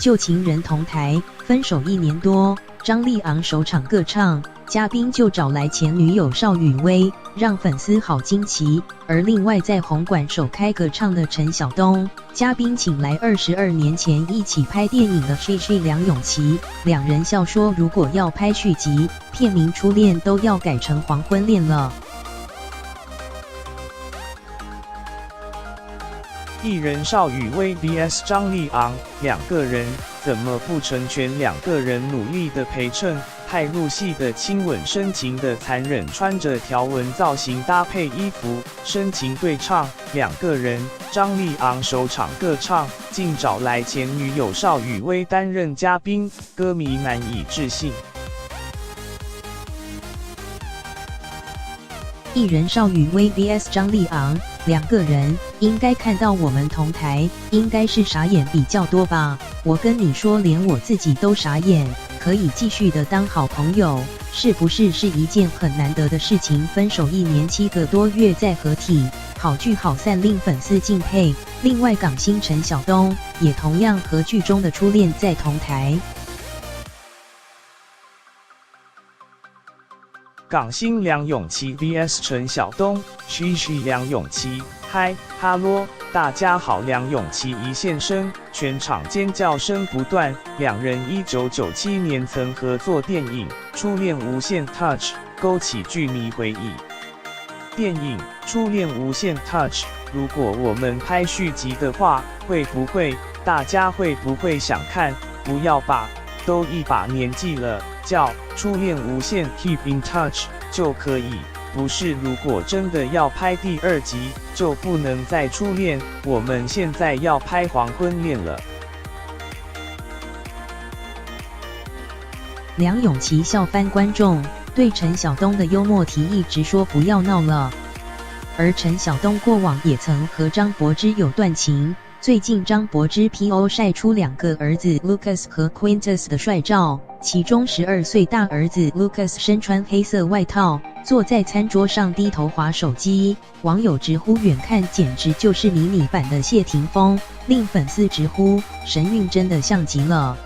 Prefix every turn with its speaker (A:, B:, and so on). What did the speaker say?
A: 旧情人同台，分手1年多，张立昂首场歌唱，嘉宾就找来前女友邵雨薇，让粉丝好惊奇。而另外在红馆首开歌唱的陈晓东，嘉宾请来22年前一起拍电影的 Gigi 梁咏琪，两人笑说如果要拍续集，片名初恋都要改成黄昏恋了。
B: 艺人邵雨薇 vs 张立昂，两个人怎么不成全两个人努力的陪衬？派入戏的亲吻，深情的残忍，穿着条纹造型搭配衣服，深情对唱。两个人，张立昂首场歌唱，竟找来前女友邵雨薇担任嘉宾，歌迷难以置信。
A: 艺人邵雨薇 vs 张立昂，两个人应该看到我们同台，应该是傻眼比较多吧？我跟你说，连我自己都傻眼。可以继续的当好朋友，是不是一件很难得的事情？分手1年7个多月再合体，好聚好散，令粉丝敬佩。另外，港星陈晓东也同样和剧中的初恋在同台。
B: 港星梁咏琪 vs 陈晓东 ，Gigi 梁咏琪，嗨哈喽，大家好！梁咏琪一现身，全场尖叫声不断。两人1997年曾合作电影《初恋无限 Touch》，勾起剧迷回忆。电影《初恋无限 Touch》，如果我们拍续集的话，大家会不会想看？不要吧，都一把年纪了，叫《初恋无限 Keep in Touch》就可以。不是，如果真的要拍第2集，就不能再初恋，我们现在要拍黄昏恋了。
A: 梁咏琪笑翻观众，对陈晓东的幽默提议直说不要闹了。而陈晓东过往也曾和张柏芝有段情，最近张柏芝 PO 晒出2个儿子 Lucas 和 Quintus 的帅照，其中12岁大儿子 Lucas 身穿黑色外套，坐在餐桌上低头滑手机，网友直呼远看简直就是迷你版的谢霆锋，令粉丝直呼神韵真的像极了。